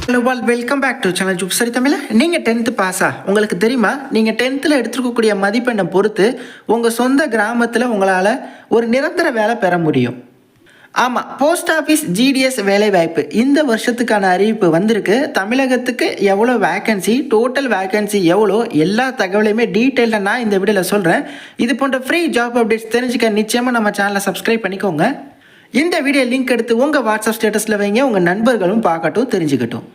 Hello all, welcome back to channel ஜூப் சரி தமிழ். நீங்கள் 10th பாஸா? உங்களுக்கு தெரியுமா, நீங்கள் 10th எடுத்துருக்கக்கூடிய மதிப்பெண்ணை பொறுத்து உங்கள் சொந்த கிராமத்தில் உங்களால் ஒரு நிரந்தர வேலை பெற முடியும். ஆமாம், போஸ்ட் ஆஃபீஸ் ஜிடிஎஸ் வேலைவாய்ப்பு இந்த வருஷத்துக்கான அறிவிப்பு வந்திருக்கு. தமிழகத்துக்கு எவ்வளோ வேக்கன்சி, டோட்டல் வேக்கன்சி எவ்வளோ, எல்லா தகவலையுமே டீட்டெயிலாக நான் இந்த வீடியோவில் சொல்கிறேன். இது போன்ற ஃப்ரீ ஜாப் அப்டேட்ஸ் தெரிஞ்சுக்க நிச்சயமாக நம்ம சேனலை சப்ஸ்கிரைப் பண்ணிக்கோங்க. இந்த வீடியோ லிங்க் எடுத்து உங்கள் வாட்ஸ்அப் ஸ்டேட்டஸில் வைங்க, உங்கள் நண்பர்களும் பார்க்கட்டும், தெரிஞ்சுக்கட்டும்.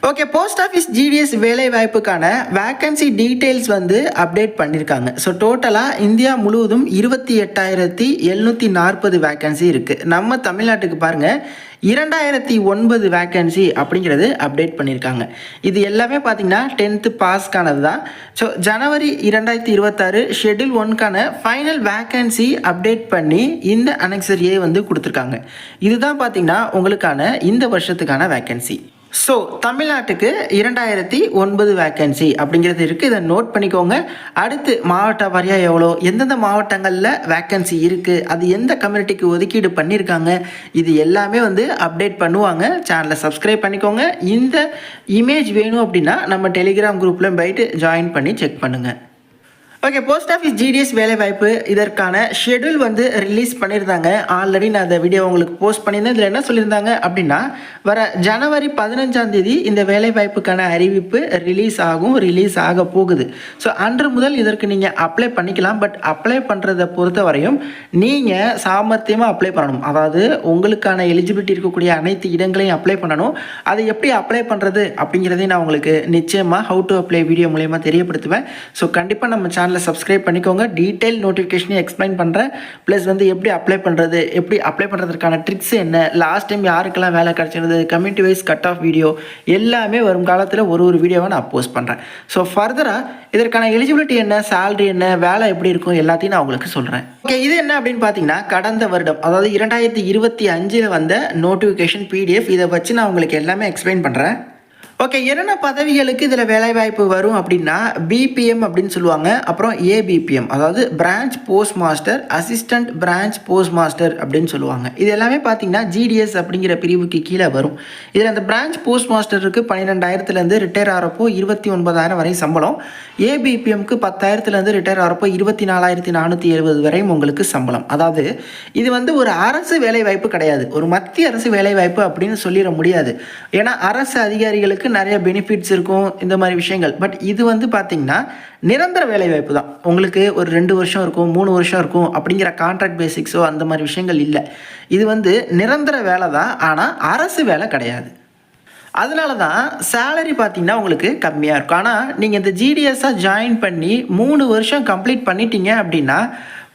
ஓகே, போஸ்ட் ஆஃபீஸ் ஜிடிஎஸ் வேலைவாய்ப்புக்கான வேக்கன்சி டீட்டெயில்ஸ் அப்டேட் பண்ணியிருக்காங்க. ஸோ டோட்டலாக இந்தியா முழுவதும் 28,740 வேக்கன்சி இருக்குது. நம்ம தமிழ்நாட்டுக்கு பாருங்கள் 2009 வேக்கன்சி அப்படிங்கிறது அப்டேட் பண்ணியிருக்காங்க. இது எல்லாமே பார்த்திங்கன்னா 10th பாஸ்க்கானது தான். ஸோ ஜனவரி 2026 ஷெட்யூல் 1க்கான ஃபைனல் வேக்கன்சி அப்டேட் பண்ணி இந்த அனெக்சரியை கொடுத்துருக்காங்க. இதுதான் பார்த்திங்கன்னா உங்களுக்கான இந்த வருஷத்துக்கான வேக்கன்சி. ஸோ தமிழ்நாட்டுக்கு 2009 வேக்கன்சி அப்படிங்கிறது இருக்குது. இதை நோட் பண்ணிக்கோங்க. அடுத்து மாவட்ட வாரியாக எவ்வளோ, எந்தெந்த மாவட்டங்களில் வேக்கன்சி இருக்குது, அது எந்த கம்யூனிட்டிக்கு ஒதுக்கீடு பண்ணியிருக்காங்க, இது எல்லாமே அப்டேட் பண்ணுவாங்க. சேனலை சப்ஸ்கிரைப் பண்ணிக்கோங்க. இந்த இமேஜ் வேணும் அப்படின்னா நம்ம டெலிகிராம் குரூப்பில் போயிட்டு ஜாயின் பண்ணி செக் பண்ணுங்கள். ஓகே, போஸ்ட் ஆஃபீஸ் ஜிடிஎஸ் வேலைவாய்ப்பு இதற்கான ஷெட்யூல் ரிலீஸ் பண்ணியிருந்தாங்க. ஆல்ரெடி நான் அந்த வீடியோ உங்களுக்கு போஸ்ட் பண்ணியிருந்தேன். இதில் என்ன சொல்லியிருந்தாங்க அப்படின்னா, வர ஜனவரி 15ஆம் தேதி இந்த வேலைவாய்ப்புக்கான அறிவிப்பு ரிலீஸ் ஆக போகுது. ஸோ அன்று முதல் இதற்கு நீங்கள் அப்ளை பண்ணிக்கலாம். பட் அப்ளை பண்ணுறதை பொறுத்த வரையும் நீங்கள் சாமர்த்தியமாக அப்ளை பண்ணணும். அதாவது உங்களுக்கான எலிஜிபிலிட்டி இருக்கக்கூடிய அனைத்து இடங்களையும் அப்ளை பண்ணணும். அதை எப்படி அப்ளை பண்ணுறது அப்படிங்கிறதையும் நான் உங்களுக்கு நிச்சயமாக ஹவு டு அப்ளை வீடியோ மூலயமா தெரியப்படுத்துவேன். ஸோ கண்டிப்பாக நம்ம சேனலை சப்ஸ்கிரைப் பண்ணிக்கோங்க. டீட்டெயில் நோட்டிஃபிகேஷனையும் எக்ஸ்பிளைன் பண்ணுறேன். ப்ளஸ் எப்படி அப்ளை பண்ணுறது, எப்படி அப்ளை பண்ணுறதுக்கான ட்ரிக்ஸ் என்ன, லாஸ்ட் டைம் யாருக்கெல்லாம் வேலை கிடச்சிருந்தது, community wise cut off video எல்லாமே வரும் காலத்தில் ஒரு வீடியோவை நான் போஸ்ட் பண்ணுறேன். ஸோ ஃபர்தராக இதற்கான எலிஜிபிலிட்டி என்ன, சேலரி என்ன, வேலை எப்படி இருக்கும் எல்லாத்தையும் நான் உங்களுக்கு சொல்கிறேன். ஓகே, இது என்ன அப்படின்னு பார்த்தீங்கன்னா, கடந்த வருடம் அதாவது 2025 வந்த நோட்டிஃபிகேஷன் பிடிஎஃப். இதை வச்சு நான் உங்களுக்கு எல்லாமே எக்ஸ்பிளைன் பண்ணுறேன். ஓகே, என்னென்ன பதவிகளுக்கு இதில் வேலைவாய்ப்பு வரும் அப்படின்னா, பிபிஎம் அப்படின்னு சொல்லுவாங்க. அப்புறம் ஏபிபிஎம் அதாவது branch post master, assistant branch post master அப்படின்னு சொல்லுவாங்க. இது எல்லாமே பார்த்தீங்கன்னா ஜிடிஎஸ் அப்படிங்கிற பிரிவுக்கு கீழே வரும். இதில் அந்த பிரான்ச் போஸ்ட் மாஸ்டருக்கு 12,000 ரிட்டையர் ஆகிறப்போ 29,000 வரை சம்பளம். ஏபிபிஎம்க்கு 10,000 ரிட்டையர் ஆகிறப்போ 24,470 வரையும் உங்களுக்கு சம்பளம். அதாவது இது ஒரு அரசு வேலைவாய்ப்பு கிடையாது, ஒரு மத்திய அரசு வேலைவாய்ப்பு அப்படின்னு சொல்லிட முடியாது. ஏன்னா அரசு அதிகாரிகளுக்கு நிறைய பெனிஃபிட்ஸ் இருக்கும், இந்த மாதிரி விஷயங்கள். பட் இது பார்த்தீங்கன்னா நிரந்தர வேலைவாய்ப்பு தான். உங்களுக்கு ஒரு 2 வருஷம் இருக்கும், 3 வருஷம் இருக்கும் அப்படிங்கிற கான்ட்ராக்ட் பேசிக்ஸோ அந்த மாதிரி விஷயங்கள் இல்லை. இது நிரந்தர வேலை தான், ஆனால் அரசு வேலை கிடையாது. அதனால தான் சேலரி பார்த்தீங்கன்னா உங்களுக்கு கம்மியாக இருக்கும். ஆனால் நீங்கள் இந்த ஜிடிஎஸ்ஸாக ஜாயின் பண்ணி 3 வருஷம் கம்ப்ளீட் பண்ணிட்டீங்க அப்படின்னா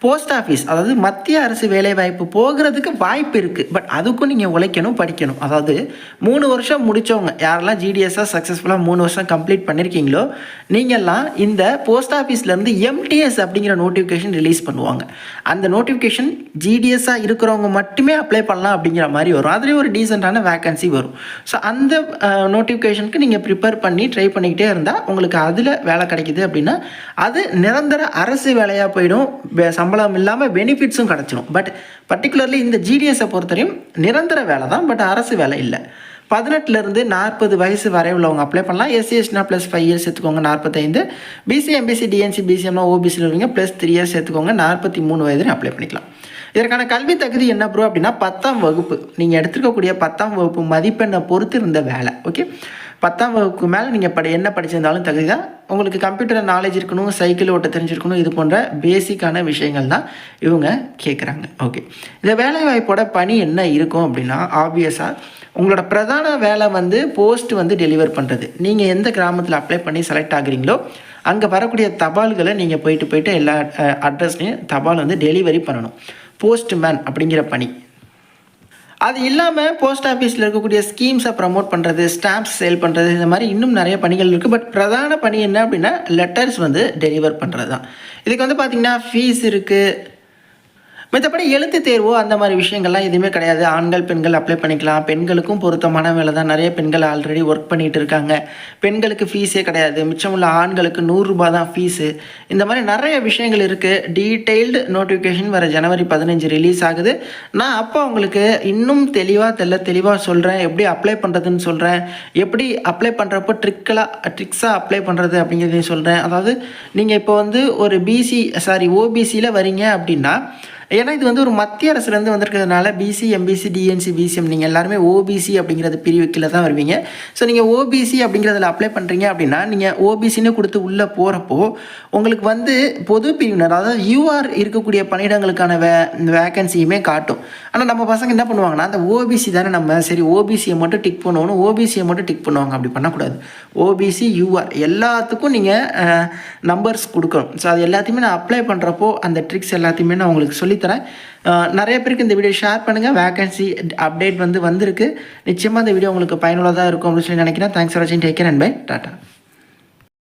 போஸ்ட் ஆஃபீஸ் அதாவது மத்திய அரசு வேலைவாய்ப்பு போகிறதுக்கு வாய்ப்பு இருக்குது. பட் அதுக்கும் நீங்கள் உழைக்கணும், படிக்கணும். அதாவது 3 வருஷம் முடித்தவங்க யாரெல்லாம் ஜிடிஎஸ்ஸாக சக்ஸஸ்ஃபுல்லாக 3 வருஷம் கம்ப்ளீட் பண்ணியிருக்கீங்களோ நீங்கள்லாம் இந்த போஸ்ட் ஆஃபீஸ்லேருந்து எம்டிஎஸ் அப்படிங்கிற நோட்டிஃபிகேஷன் ரிலீஸ் பண்ணுவாங்க. அந்த நோட்டிஃபிகேஷன் ஜிடிஎஸ்ஸாக இருக்கிறவங்க மட்டுமே அப்ளை பண்ணலாம் அப்படிங்கிற மாதிரி வரும். அதுலேயும் ஒரு டீசெண்டான வேக்கன்சி வரும். ஸோ அந்த நோட்டிஃபிகேஷனுக்கு நீங்கள் ப்ரிப்பேர் பண்ணி ட்ரை பண்ணிக்கிட்டே இருந்தால் உங்களுக்கு அதில் வேலை கிடைக்குது அப்படின்னா அது நிரந்தர அரசு வேலையாக போயிடும். சம்பளம் இல்லாமல் பெனிஃபிட்ஸும் கிடச்சிடும். பட் பர்டிகுலர்லி இந்த ஜிடிஎஸை பொறுத்தவரையும் நிரந்தர வேலை தான், பட் அரசு வேலை இல்லை. 18 40 வயசு வரை உள்ளவங்க அப்ளை பண்ணலாம். எஸ்சி எஸ்டினா ப்ளஸ் 5 இயர்ஸ் எடுத்துக்கோங்க 45. பிசி எம்பிசி டிஎன்சி பிசிஎம்னா ஓபிசியில் இருக்கீங்க ப்ளஸ் 3 இயர்ஸ் எடுத்துக்கோங்க 43 வயதுன்னு அப்ளை பண்ணிக்கலாம். இதற்கான கல்வி தகுதி என்ன ப்ரோ அப்படின்னா 10ஆம் வகுப்பு. நீங்கள் எடுத்துக்கக்கூடிய 10ஆம் வகுப்பு மதிப்பெண்ணை பொறுத்து இருந்த வேலை. ஓகே, 10ஆம் வகுப்புக்கு மேலே நீங்கள் என்ன படிச்சிருந்தாலும் தகுதி தான். உங்களுக்கு கம்ப்யூட்டர் நாலேஜ் இருக்கணும், சைக்கிள் ஓட்ட தெரிஞ்சிருக்கணும். இது போன்ற பேசிக்கான விஷயங்கள் தான் இவங்க கேட்குறாங்க. ஓகே, இந்த வேலைவாய்ப்போட பணி என்ன இருக்கும் அப்படின்னா, ஆப்வியஸாக உங்களோட பிரதான வேலை போஸ்ட் டெலிவர் பண்ணுறது. நீங்கள் எந்த கிராமத்தில் அப்ளை பண்ணி செலக்ட் ஆகுறீங்களோ அங்கே வரக்கூடிய தபால்களை நீங்கள் போயிட்டு எல்லா அட்ரஸ்லையும் தபால் டெலிவரி பண்ணணும். போஸ்ட்மேன் அப்படிங்கிற பணி. அது இல்லாமல் போஸ்ட் ஆஃபீஸில் இருக்கக்கூடிய ஸ்கீம்ஸை ப்ரமோட் பண்ணுறது, ஸ்டாம்ப்ஸ் சேல் பண்ணுறது, இந்த மாதிரி இன்னும் நிறைய பணிகள் இருக்குது. பட் பிரதான பணி என்ன அப்படின்னா லெட்டர்ஸ் டெலிவர் பண்ணுறது தான். இதுக்கு பார்த்திங்கன்னா ஃபீஸ் இருக்குது. மத்தபடி எழுத்து தேர்வோ அந்த மாதிரி விஷயங்கள்லாம் எதுவுமே கிடையாது. ஆண்கள், பெண்கள் அப்ளை பண்ணிக்கலாம். பெண்களுக்கும் பொருத்தமான வேலை தான். நிறைய பெண்கள் ஆல்ரெடி ஒர்க் பண்ணிட்டு இருக்காங்க. பெண்களுக்கு ஃபீஸே கிடையாது. மிச்சமுள்ள ஆண்களுக்கு ரூ. 100 தான் ஃபீஸு. இந்த மாதிரி நிறைய விஷயங்கள் இருக்குது. டீட்டெயில்டு நோட்டிஃபிகேஷன் வர ஜனவரி 15 ரிலீஸ் ஆகுது. நான் அப்போ உங்களுக்கு இன்னும் தெளிவாக சொல்கிறேன். எப்படி அப்ளை பண்ணுறதுன்னு சொல்கிறேன். எப்படி அப்ளை பண்ணுறப்போ ட்ரிக்ஸாக அப்ளை பண்ணுறது அப்படிங்கிறதையும் சொல்கிறேன். அதாவது நீங்கள் இப்போ வந்து ஒரு ஓபிசியில் வரீங்க அப்படின்னா, ஏன்னா இது வந்து ஒரு மத்திய அரசுலேருந்து வந்திருக்கிறதுனால பிசி, எம்பிசி, டிஎன்சி, பிசிஎம் நீங்கள் எல்லாருமே ஓபிசி அப்படிங்கிறது பிரிவு கீழே தான் வருவீங்க. ஸோ நீங்கள் ஓபிசி அப்படிங்கிறதுல அப்ளை பண்ணுறீங்க அப்படின்னா, நீங்கள் ஓபிசின்னு கொடுத்து உள்ளே போகிறப்போ உங்களுக்கு வந்து பொது பிரிவினர், அதாவது யூஆர் இருக்கக்கூடிய பணியிடங்களுக்கான வேக்கன்சியுமே காட்டும். ஆனால் நம்ம பசங்க என்ன பண்ணுவாங்கன்னா, அந்த ஓபிசி தானே நம்ம, சரி ஓபிசியை மட்டும் டிக் பண்ணுவோன்னு ஓபிசியை மட்டும் டிக் பண்ணுவாங்க. அப்படி பண்ணக்கூடாது. ஓபிசி, யூஆர் எல்லாத்துக்கும் நீங்கள் நம்பர்ஸ் கொடுக்கணும். ஸோ அது எல்லாத்தையுமே நான் அப்ளை பண்ணுறப்போ அந்த ட்ரிக்ஸ் எல்லாத்தையுமே நான் உங்களுக்கு சொல்லித்தரேன். நிறைய பேருக்கு இந்த வீடியோ ஷேர் பண்ணுங்கள். வேகன்சி அப்டேட் வந்திருக்கு. நிச்சயமாக இந்த வீடியோ உங்களுக்கு பயனுள்ளதாக இருக்கும் அப்படின்னு சொல்லி நினைக்கிறேன். தேங்க்ஸ் ஃபார் வாட்சிங். Take care and bye. Tata.